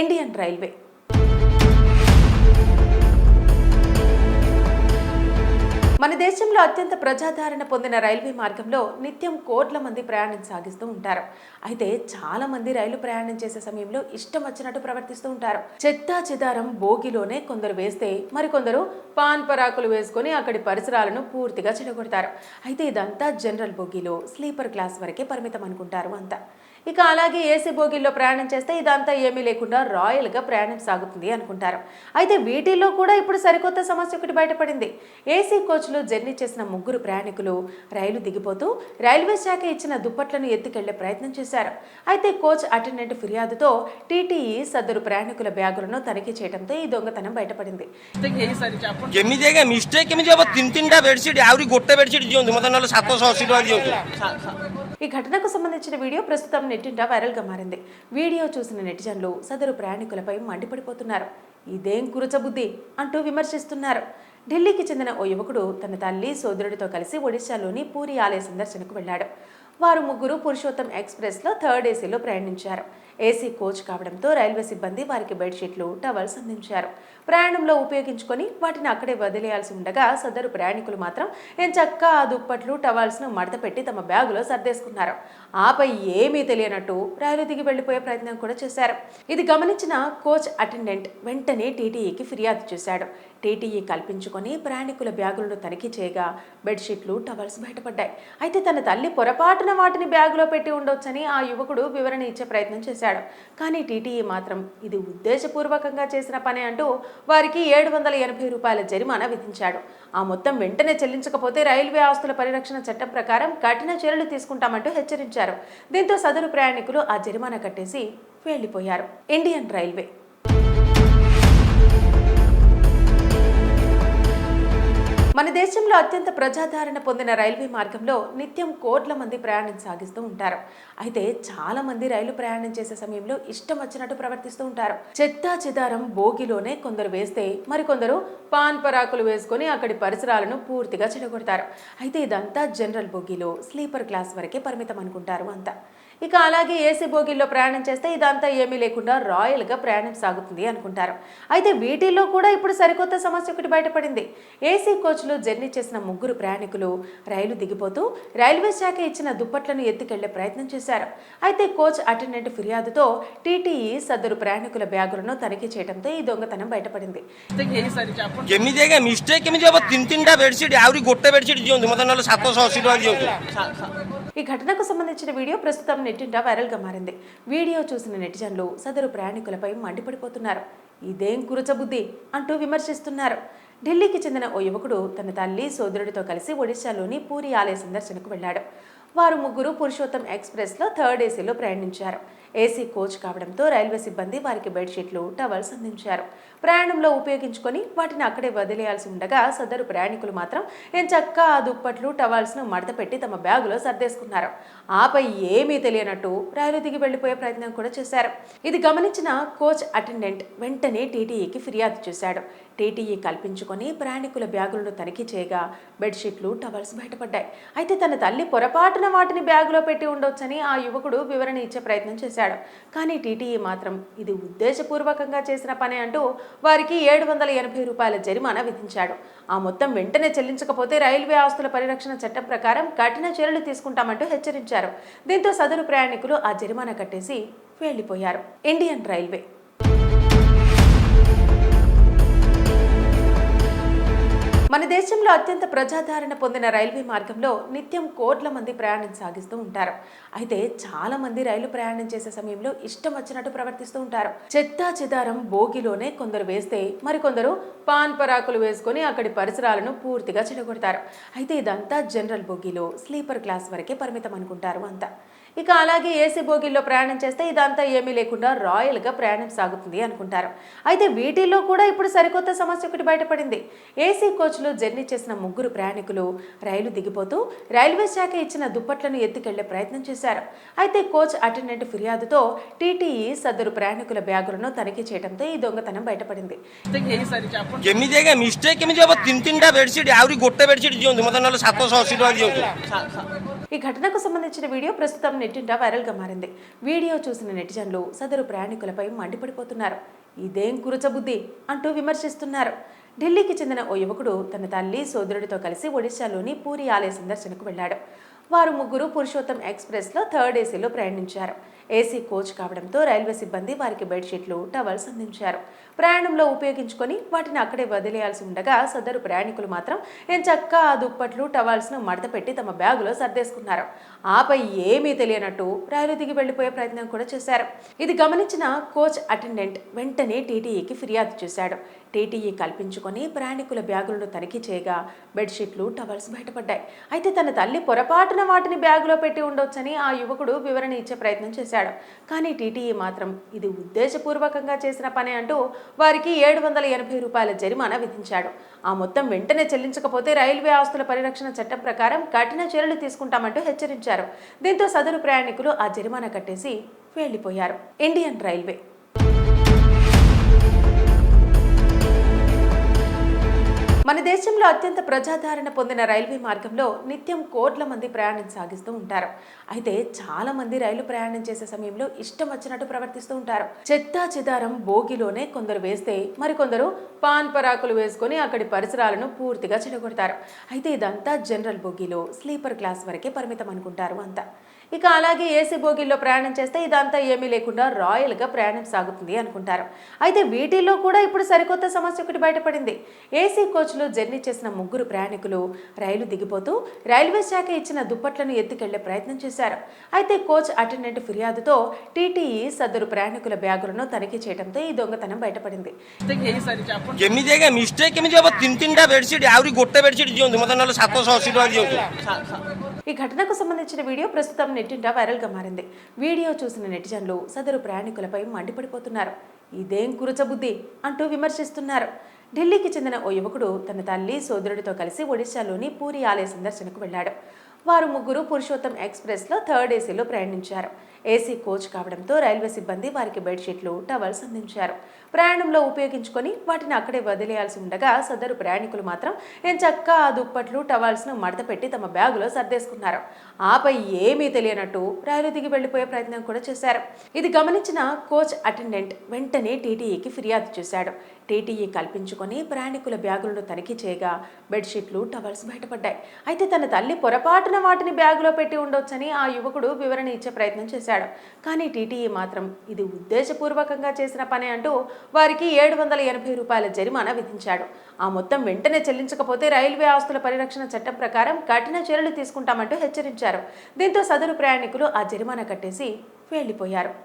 Indian railway. మన దేశంలో అత్యంత ప్రజాదరణ పొందిన రైల్వే మార్గంలో నిత్యం కోట్ల మంది ప్రయాణం సాగిస్తూ ఉంటారు. అయితే చాలా మంది రైలు ప్రయాణం చేసే సమయంలో ఇష్టం వచ్చినట్టు ప్రవర్తిస్తూ ఉంటారు. చెత్తా చెదారం బోగిలోనే కొందరు వేస్తే మరికొందరు పాన్ పరాకులు వేసుకొని అక్కడి పరిసరాలను పూర్తిగా చెడగొడతారు. అయితే ఇదంతా జనరల్ బోగిలో స్లీపర్ క్లాస్ వరకే పరిమితం అనుకుంటారు అంతా. ఇక అలాగే ఏసీ బోగిల్లో ప్రయాణం చేస్తే ఇదంతా ఏమీ లేకుండా రాయల్గా ప్రయాణం సాగుతుంది అనుకుంటారు. అయితే వీటిల్లో కూడా ఇప్పుడు సరికొత్త సమస్య ఒకటి బయటపడింది. ఏసీ కోచ్లో జర్నీ చేసిన ముగ్గురు ప్రయాణికులు రైలు దిగిపోతూ రైల్వే శాఖ ఇచ్చిన దుప్పట్లను ఎత్తుకెళ్లే ప్రయత్నం చేశారు. అయితే కోచ్ అటెండెంట్ ఫిర్యాదుతో టీటీఈ సదరు ప్రయాణికుల బ్యాగులను తనిఖీ చేయడంతో ఈ దొంగతనం బయటపడింది. ఈ ఘటనకు సంబంధించిన వీడియో ప్రస్తుతం నెట్టింట వైరల్ గా మారింది. వీడియో చూసిన నెటిజన్లు సదరు ప్రయాణికులపై మండిపడిపోతున్నారు. ఇదేం కురచబుద్ధి అంటూ విమర్శిస్తున్నారు. ఢిల్లీకి చెందిన ఓ యువకుడు తన తల్లి సోదరుడితో కలిసి ఒడిశాలోని పూరి ఆలయ సందర్శనకు వెళ్లాడు. వారు ముగ్గురు పురుషోత్తం ఎక్స్ప్రెస్లో థర్డ్ ఏసీలో ప్రయాణించారు. ఏసీ కోచ్ కావడంతో రైల్వే సిబ్బంది వారికి బెడ్షీట్లు, టవల్స్ అందించారు. ప్రయాణంలో ఉపయోగించుకొని వాటిని అక్కడే వదిలేయాల్సి ఉండగా సదరు ప్రయాణికులు మాత్రం ఎంచక్కా ఆ దుప్పట్లు, టవల్స్ను మడతపెట్టి తమ బ్యాగులో సర్దేసుకున్నారు. ఆపై ఏమీ తెలియనట్టు రైలు దిగి వెళ్లిపోయే ప్రయత్నం కూడా చేశారు. ఇది గమనించిన కోచ్ అటెండెంట్ వెంటనే టీటీఈకి ఫిర్యాదు చేశాడు. టీటీఈ కల్పించుకొని ప్రయాణికుల బ్యాగులను తనిఖీ చేయగా బెడ్షీట్లు, టవల్స్ బయటపడ్డాయి. అయితే తన తల్లి పొరపాటున వాటిని బ్యాగులో పెట్టి ఉండొచ్చని ఆ యువకుడు వివరణ ఇచ్చే ప్రయత్నం చేశాడు. కానీ టీటీఈ మాత్రం ఇది ఉద్దేశపూర్వకంగా చేసిన పని అంటూ వారికి 780 రూపాయల జరిమానా విధించాడు. ఆ మొత్తం వెంటనే చెల్లించకపోతే రైల్వే ఆస్తుల పరిరక్షణ చట్టం ప్రకారం కఠిన చర్యలు తీసుకుంటామంటూ హెచ్చరించారు. దీంతో సదరు ప్రయాణికులు ఆ జరిమానా కట్టేసి వెళ్లిపోయారు. Indian railway. మన దేశంలో అత్యంత ప్రజాదరణ పొందిన రైల్వే మార్గంలో నిత్యం కోట్ల మంది ప్రయాణం సాగిస్తూ ఉంటారు. అయితే చాలా మంది రైలు ప్రయాణం చేసే సమయంలో ఇష్టం వచ్చినట్టు ప్రవర్తిస్తూ ఉంటారు. చెత్తా చెదారం బోగిలోనే కొందరు వేస్తే మరికొందరు పాన్ పరాకులు వేసుకొని అక్కడి పరిసరాలను పూర్తిగా చెడగొడతారు. అయితే ఇదంతా జనరల్ బోగిలో స్లీపర్ క్లాస్ వరకే పరిమితం అనుకుంటారు అంతా. ఇక అలాగే ఏసీ బోగిల్లో ప్రయాణం చేస్తే ఇదంతా ఏమీ లేకుండా రాయల్గా ప్రయాణం సాగుతుంది అనుకుంటారు. అయితే వీటిల్లో కూడా ఇప్పుడు సరికొత్త సమస్య ఒకటి బయటపడింది. ఏసీ కోచ్లో జర్నీ చేసిన ముగ్గురు ప్రయాణికులు రైలు దిగిపోతూ రైల్వే శాఖ ఇచ్చిన దుప్పట్లను ఎత్తుకెళ్లే ప్రయత్నం చేశారు. అయితే కోచ్ అటెండెంట్ ఫిర్యాదుతో టీటీఈ సదరు ప్రయాణికుల బ్యాగులను తనిఖీ చేయడంతో ఈ దొంగతనం బయటపడింది. ఈ ఘటనకు సంబంధించిన వీడియో ప్రస్తుతం నెట్టింట వైరల్ గా మారింది. వీడియో చూసిన నెటిజన్లు సదరు ప్రయాణికులపై మండిపడిపోతున్నారు. ఇదేం కురచబుద్ధి అంటూ విమర్శిస్తున్నారు. ఢిల్లీకి చెందిన ఓ యువకుడు తన తల్లి సోదరుడితో కలిసి ఒడిశాలోని పూరి ఆలయ సందర్శనకు వెళ్లాడు. వారు ముగ్గురు పురుషోత్తం ఎక్స్ప్రెస్లో థర్డ్ ఏసీలో ప్రయాణించారు. ఏసీ కోచ్ కావడంతో రైల్వే సిబ్బంది వారికి బెడ్షీట్లు, టవల్స్ అందించారు. ప్రయాణంలో ఉపయోగించుకొని వాటిని అక్కడే వదిలేయాల్సి ఉండగా సదరు ప్రయాణికులు మాత్రం ఎంచక్కా ఆ దుప్పట్లు, టవల్స్ను మడతపెట్టి తమ బ్యాగులో సర్దేసుకున్నారు. ఆపై ఏమీ తెలియనట్టు రైలు దిగి వెళ్లిపోయే ప్రయత్నం కూడా చేశారు. ఇది గమనించిన కోచ్ అటెండెంట్ వెంటనే టీటీఈకి ఫిర్యాదు చేశాడు. టీటీఈ కల్పించుకొని ప్రయాణికుల బ్యాగులను తనిఖీ చేయగా బెడ్షీట్లు, టవల్స్ బయటపడ్డాయి. అయితే తన తల్లి పొరపాటున వాటిని బ్యాగులో పెట్టి ఉండొచ్చని ఆ యువకుడు వివరణ ఇచ్చే ప్రయత్నం చేశాడు. కానీ టీటీఈ మాత్రం ఇది ఉద్దేశపూర్వకంగా చేసిన పని అంటూ వారికి 780 రూపాయల జరిమానా విధించాడు. ఆ మొత్తం వెంటనే చెల్లించకపోతే రైల్వే ఆస్తుల పరిరక్షణ చట్టం ప్రకారం కఠిన చర్యలు తీసుకుంటామంటూ హెచ్చరించారు. దీంతో సదరు ప్రయాణికులు ఆ జరిమానా కట్టేసి వెళ్లిపోయారు. Indian railway. మన దేశంలో అత్యంత ప్రజాదరణ పొందిన రైల్వే మార్గంలో నిత్యం కోట్ల మంది ప్రయాణం సాగిస్తూ ఉంటారు. అయితే చాలా మంది రైలు ప్రయాణం చేసే సమయంలో ఇష్టం వచ్చినట్టు ప్రవర్తిస్తూ ఉంటారు. చెత్తా చెదారం బోగిలోనే కొందరు వేస్తే మరికొందరు పాన్ పరాకులు వేసుకొని అక్కడి పరిసరాలను పూర్తిగా చెడగొడతారు. అయితే ఇదంతా జనరల్ బోగిలో స్లీపర్ క్లాస్ వరకే పరిమితం అనుకుంటారు అంతా. ఇక అలాగే ఏసీ బోగిల్లో ప్రయాణం చేస్తే ఇదంతా ఏమీ లేకుండా రాయల్గా ప్రయాణం సాగుతుంది అనుకుంటారు. అయితే వీటిల్లో కూడా ఇప్పుడు సరికొత్త సమస్య ఒకటి బయటపడింది. ఏసీ కోచ్లో జర్నీ చేసిన ముగ్గురు ప్రయాణికులు రైలు దిగిపోతూ రైల్వే శాఖ ఇచ్చిన దుప్పట్లను ఎత్తుకెళ్లే ప్రయత్నం చేశారు. అయితే కోచ్ అటెండెంట్ ఫిర్యాదుతో టీటీఈ సదరు ప్రయాణికుల బ్యాగులను తనిఖీ చేయడంతో ఈ దొంగతనం బయటపడింది. ఈ ఘటనకు సంబంధించిన వీడియో ప్రస్తుతం నెట్టింట వైరల్గా మారింది. వీడియో చూసిన నెటిజన్లు సదరు ప్రయాణికులపై మండిపడిపోతున్నారు. ఇదేం కురచబుద్ధి అంటూ విమర్శిస్తున్నారు. ఢిల్లీకి చెందిన ఓ యువకుడు తన తల్లి సోదరుడితో కలిసి ఒడిశాలోని పూరి ఆలయ సందర్శనకు వెళ్లాడు. వారు ముగ్గురు పురుషోత్తం ఎక్స్ప్రెస్లో థర్డ్ ఏసీలో ప్రయాణించారు. ఏసీ కోచ్ కావడంతో రైల్వే సిబ్బంది వారికి బెడ్షీట్లు, టవల్స్ అందించారు. ప్రయాణంలో ఉపయోగించుకొని వాటిని అక్కడే వదిలేయాల్సి ఉండగా సదరు ప్రయాణికులు మాత్రం ఎంచక్కా ఆ దుప్పట్లు, టవల్స్ను మడతపెట్టి తమ బ్యాగులో సర్దేసుకున్నారు. ఆపై ఏమీ తెలియనట్టు రైలు దిగి వెళ్లిపోయే ప్రయత్నం కూడా చేశారు. ఇది గమనించిన కోచ్ అటెండెంట్ వెంటనే టీటీఈకి ఫిర్యాదు చేశాడు. టీటీఈ కల్పించుకొని ప్రయాణికుల బ్యాగులను తనిఖీ చేయగా బెడ్షీట్లు, టవల్స్ బయటపడ్డాయి. అయితే తన తల్లి పొరపాటున వాటిని బ్యాగులో పెట్టి ఉండొచ్చని ఆ యువకుడు వివరణ ఇచ్చే ప్రయత్నం చేశాడు. కానీ టీటీఈ మాత్రం ఇది ఉద్దేశపూర్వకంగా చేసిన పని అంటూ వారికి 780 రూపాయల జరిమానా విధించాడు. ఆ మొత్తం వెంటనే చెల్లించకపోతే రైల్వే ఆస్తుల పరిరక్షణ చట్టం ప్రకారం కఠిన చర్యలు తీసుకుంటామంటూ హెచ్చరించారు. దీంతో సదరు ప్రయాణికులు ఆ జరిమానా కట్టేసి వెళ్లిపోయారు. ఇండియన్ రైల్వే మన దేశంలో అత్యంత ప్రజాదరణ పొందిన రైల్వే మార్గంలో నిత్యం కోట్ల మంది ప్రయాణం సాగిస్తూ ఉంటారు. అయితే చాలా మంది రైలు ప్రయాణం చేసే సమయంలో ఇష్టం వచ్చినట్టు ప్రవర్తిస్తూ ఉంటారు. చెత్తా చెదారం బోగిలోనే కొందరు వేస్తే మరికొందరు పాన్ పరాకులు వేసుకొని అక్కడి పరిసరాలను పూర్తిగా చెడగొడతారు. అయితే ఇదంతా జనరల్ బోగిలో స్లీపర్ క్లాస్ వరకే పరిమితం అనుకుంటారు అంతా. ఇక అలాగే ఏసీ బోగిల్లో ప్రయాణం చేస్తే ఇదంతా ఏమీ లేకుండా రాయల్గా ప్రయాణం సాగుతుంది అనుకుంటారు. అయితే వీటిల్లో కూడా ఇప్పుడు సరికొత్త సమస్య ఒకటి బయటపడింది. ఏసీ కోచ్లో జర్నీ చేసిన ముగ్గురు ప్రయాణికులు రైలు దిగిపోతూ రైల్వే శాఖ ఇచ్చిన దుప్పట్లను ఎత్తుకెళ్లే ప్రయత్నం చేశారు. అయితే కోచ్ అటెండెంట్ ఫిర్యాదుతో టీటీఈ సదరు ప్రయాణికుల బ్యాగులను తనిఖీ చేయడంతో ఈ దొంగతనం బయటపడింది. ఈ ఘటనకు సంబంధించిన వీడియో ప్రస్తుతం నెట్టింట వైరల్గా మారింది. వీడియో చూసిన నెటిజన్లు సదరు ప్రయాణికులపై మండిపడిపోతున్నారు. ఇదేం కురచబుద్ధి అంటూ విమర్శిస్తున్నారు. ఢిల్లీకి చెందిన ఓ యువకుడు తన తల్లి సోదరుడితో కలిసి ఒడిశాలోని పూరి ఆలయ సందర్శనకు వెళ్లాడు. వారు ముగ్గురు పురుషోత్తం ఎక్స్ప్రెస్లో థర్డ్ ఏసీలో ప్రయాణించారు. ఏసీ కోచ్ కావడంతో రైల్వే సిబ్బంది వారికి బెడ్షీట్లు, టవల్స్ అందించారు. ప్రయాణంలో ఉపయోగించుకొని వాటిని అక్కడే వదిలేయాల్సి ఉండగా సదరు ప్రయాణికులు మాత్రం ఎంచక్కా ఆ దుప్పట్లు, టవల్స్ను మడతపెట్టి తమ బ్యాగులో సర్దేసుకున్నారు. ఆపై ఏమీ తెలియనట్టు రైలు దిగి వెళ్లిపోయే ప్రయత్నం కూడా చేశారు. ఇది గమనించిన కోచ్ అటెండెంట్ వెంటనే టీటీఈకి ఫిర్యాదు చేశాడు. టీటీఈ కల్పించుకొని ప్రయాణికుల బ్యాగులను తనిఖీ చేయగా బెడ్షీట్లు, టవల్స్ బయటపడ్డాయి. అయితే తన తల్లి పొరపాటున వాటిని బ్యాగులో పెట్టి ఉండొచ్చని ఆ యువకుడు వివరణ ఇచ్చే ప్రయత్నం చేశాడు. కానీ టీటీఈ మాత్రం ఇది ఉద్దేశపూర్వకంగా చేసిన పని అంటూ వారికి 780 రూపాయల జరిమానా విధించాడు. ఆ మొత్తం వెంటనే చెల్లించకపోతే రైల్వే ఆస్తుల పరిరక్షణ చట్టం ప్రకారం కఠిన చర్యలు తీసుకుంటామంటూ హెచ్చరించారు. దీంతో సదరు ప్రయాణికులు ఆ జరిమానా కట్టేసి వెళ్లిపోయారు.